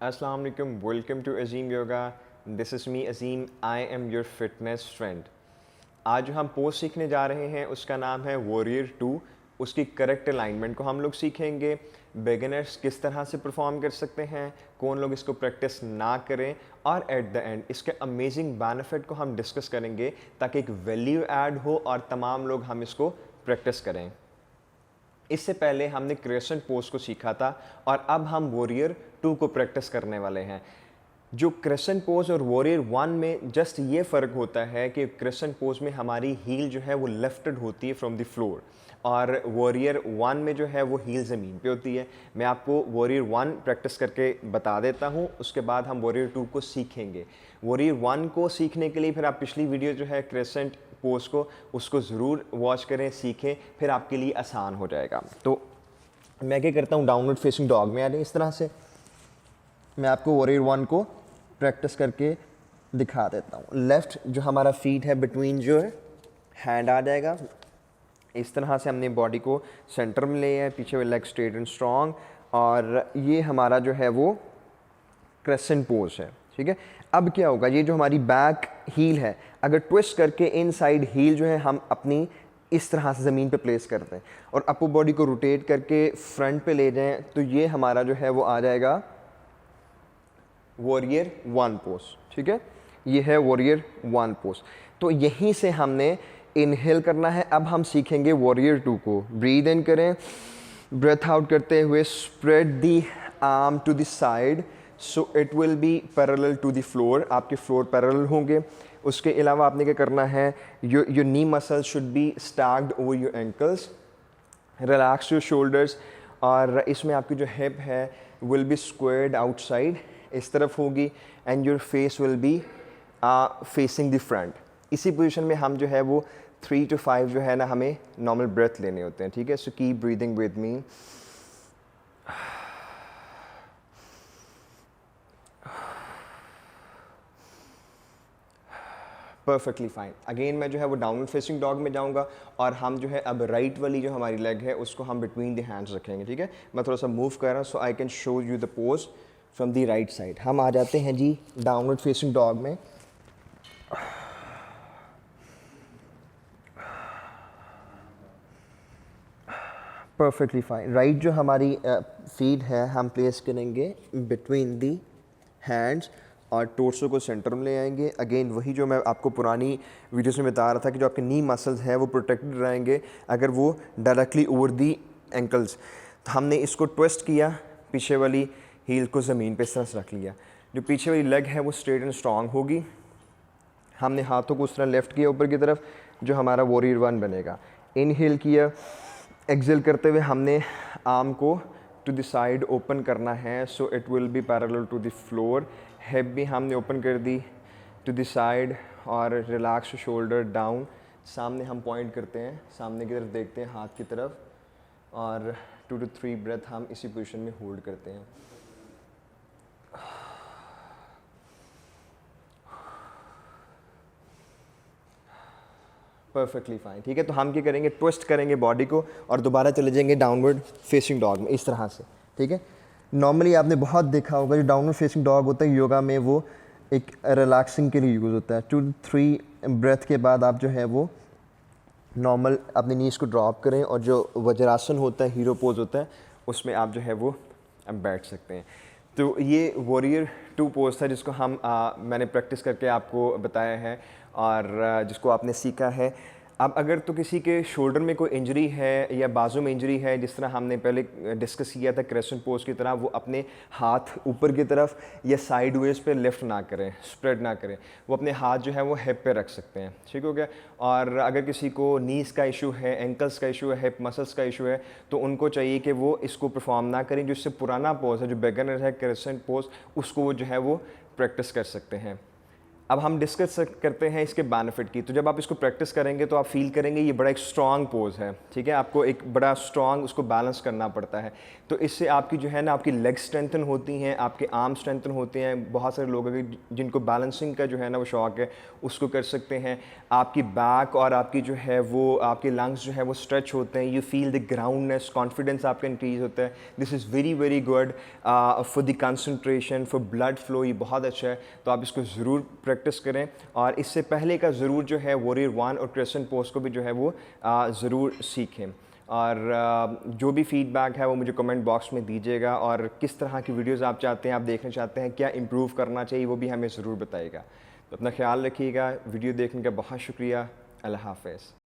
अस्सलाम वालेकुम, welcome to Azeem Yoga. This is me Azeem, I am your fitness friend. आज जो हम पोज सीखने जा रहे हैं उसका नाम है वॉरियर 2। उसकी करेक्ट अलाइनमेंट को हम लोग सीखेंगे। बिगिनर्स किस तरह से परफॉर्म कर सकते हैं, कौन लोग इसको प्रैक्टिस ना करें, और एट द एंड इसके अमेजिंग बेनिफिट को हम डिस्कस करेंगे ताकि एक वैल्यू ऐड हो और तमाम लोग हम इसको प्रैक्टिस करें। इससे पहले हमने क्रेसेंट पोज को सीखा था और अब हम वॉरियर 2 को प्रैक्टिस करने वाले हैं। जो क्रेसेंट पोज और वॉरियर 1 में जस्ट ये फ़र्क होता है कि क्रेसेंट पोज में हमारी हील जो है वो लेफ्टेड होती है फ्रॉम द फ्लोर, और वॉरियर 1 में जो है वो हील ज़मीन पे होती है। मैं आपको वॉरियर 1 प्रैक्टिस करके बता देता हूँ, उसके बाद हम वॉरियर 2 को सीखेंगे। वॉरियर 1 को सीखने के लिए फिर आप पिछली वीडियो जो है क्रेसेंट पोज को उसको ज़रूर वॉच करें, सीखें, फिर आपके लिए आसान हो जाएगा। तो मैं क्या करता हूँ, डाउनवर्ड फेसिंग डॉग में आ जाए। इस तरह से मैं आपको वॉरियर 1 को प्रैक्टिस करके दिखा देता हूँ। लेफ़्ट जो हमारा फीट है बिटवीन जो है हैंड आ जाएगा। इस तरह से हमने बॉडी को सेंटर में ले है, पीछे लेग स्ट्रेट एंड स्ट्रॉन्ग, और ये हमारा जो है वो क्रेसेंट पोज है। ठीक है, अब क्या होगा, ये जो हमारी बैक हील है अगर ट्विस्ट करके इनसाइड हील जो है हम अपनी इस तरह से ज़मीन पे प्लेस करते हैं और अपर बॉडी को रोटेट करके फ्रंट पे ले जाएं, तो ये हमारा जो है वो आ जाएगा वॉरियर 1 पोज। ठीक है, ये है वॉरियर 1 पोज। तो यहीं से हमने इनहेल करना है। अब हम सीखेंगे वॉरियर 2 को। ब्रीद इन करें, ब्रेथ आउट करते हुए spread the arm to the side so it will be parallel to the floor. आपके फ्लोर पैरेलल होंगे। उसके अलावा आपने क्या करना है, your knee muscles should be stacked over your ankles, relax your shoulders, और इसमें आपकी जो हिप है विल बी स्क्वेयर्ड आउटसाइड, इस तरफ होगी, and your face will be facing the front. इसी पोजीशन में हम जो है वो 3 to 5 जो है ना हमें नॉर्मल ब्रेथ लेने होते हैं। ठीक है, so keep breathing with me. Perfectly fine. Again मैं जो है वो डाउनवर्ड फेसिंग डॉग में जाऊंगा और हम जो है अब राइट वाली जो हमारी लेग है उसको हम बिटवीन द हैंड्स रखेंगे। ठीक है, मैं थोड़ा सा मूव कर रहा हूँ so I can show you the pose from the right side. हम आ जाते हैं जी डाउनवर्ड फेसिंग डॉग में। Perfectly fine. राइट जो हमारी फीट है हम प्लेस करेंगे बिटवीन दी हैंड्स और टोर्सो को सेंटर में ले आएंगे। अगेन वही जो मैं आपको पुरानी वीडियोस में बता रहा था कि जो आपके नी मसल्स हैं वो प्रोटेक्टेड रहेंगे अगर वो डायरेक्टली ओवर दी एंकल्स। तो हमने इसको ट्विस्ट किया, पीछे वाली हील को ज़मीन पे इस तरह से रख लिया। जो पीछे वाली लेग है वो स्ट्रेट एंड स्ट्रॉन्ग होगी। हमने हाथों को उस तरह लेफ़्ट किया ऊपर की तरफ, जो हमारा वॉरियर 1 बनेगा। इनहेल किया, एक्सेल करते हुए हमने आर्म को टू द साइड ओपन करना है so it will be parallel to the floor. Hip भी हमने ओपन कर दी टू द साइड और रिलैक्स शोल्डर डाउन। सामने हम पॉइंट करते हैं, सामने की तरफ देखते हैं, हाथ की तरफ, और 2 to 3 ब्रेथ हम इसी पोजीशन में होल्ड करते हैं। Perfectly fine. ठीक है, तो हम क्या करेंगे, ट्विस्ट करेंगे बॉडी को और दोबारा चले जाएंगे डाउनवर्ड फेसिंग डॉग में इस तरह से। ठीक है, नॉर्मली आपने बहुत देखा होगा जो डाउनवर्ड फेसिंग डॉग होता है योगा में वो एक रिलैक्सिंग के लिए यूज़ होता है। 2 to 3 ब्रेथ के बाद आप जो है वो नॉर्मल अपने नीज को ड्रॉप करें और जो वज्रासन होता है, हीरो पोज होता है, उसमें आप जो है वो बैठ सकते हैं। तो ये वॉरियर 2 पोज था जिसको मैंने प्रैक्टिस करके आपको बताया है और जिसको आपने सीखा है। अब अगर तो किसी के शोल्डर में कोई इंजरी है या बाजू में इंजरी है, जिस तरह हमने पहले डिस्कस किया था क्रेसेंट पोज की तरह, वो अपने हाथ ऊपर की तरफ या साइड वेज पे लिफ्ट ना करें, स्प्रेड ना करें, वो अपने हाथ जो है वो हिप पे रख सकते हैं। ठीक हो गया। और अगर किसी को नीज़ का इशू है, एंकल्स का इशू है, हिप मसल्स का इशू है, तो उनको चाहिए कि वो इसको परफॉर्म ना करें। जो इससे पुराना पोज है, जो बिगिनर है क्रेसेंट पोज, उसको वो जो है वो प्रैक्टिस कर सकते हैं। अब हम डिस्कस करते हैं इसके बेनिफिट की। तो जब आप इसको प्रैक्टिस करेंगे तो आप फील करेंगे ये बड़ा एक स्ट्रॉन्ग पोज है, ठीक है। आपको एक बड़ा स्ट्रॉन्ग उसको बैलेंस करना पड़ता है। तो इससे आपकी जो है ना आपकी लेग स्ट्रेंथन होती हैं, आपके आर्म स्ट्रेंथन होते हैं। बहुत सारे लोग हैं जिनको बैलेंसिंग का जो है ना वो शौक है, उसको कर सकते हैं। आपकी बैक और आपकी जो है वो आपके लंग्स जो है वो स्ट्रेच होते हैं। यू फील द ग्राउंडनेस, कॉन्फिडेंस आपका इंक्रीज होता है। This is very very good for the concentration, for blood flow, ये बहुत अच्छा है। तो आप इसको ज़रूर प्रैक्टिस करें। और इससे पहले का ज़रूर जो है वॉरियर 1 और क्रेसेंट पोज को भी जो है वो ज़रूर सीखें। और जो भी फीडबैक है वो मुझे कमेंट बॉक्स में दीजिएगा। और किस तरह की वीडियोस आप चाहते हैं, आप देखना चाहते हैं, क्या इम्प्रूव करना चाहिए, वो भी हमें ज़रूर बताइएगा। तो अपना ख्याल रखिएगा। वीडियो देखने का बहुत शुक्रिया। अल्लाह हाफ़िज़।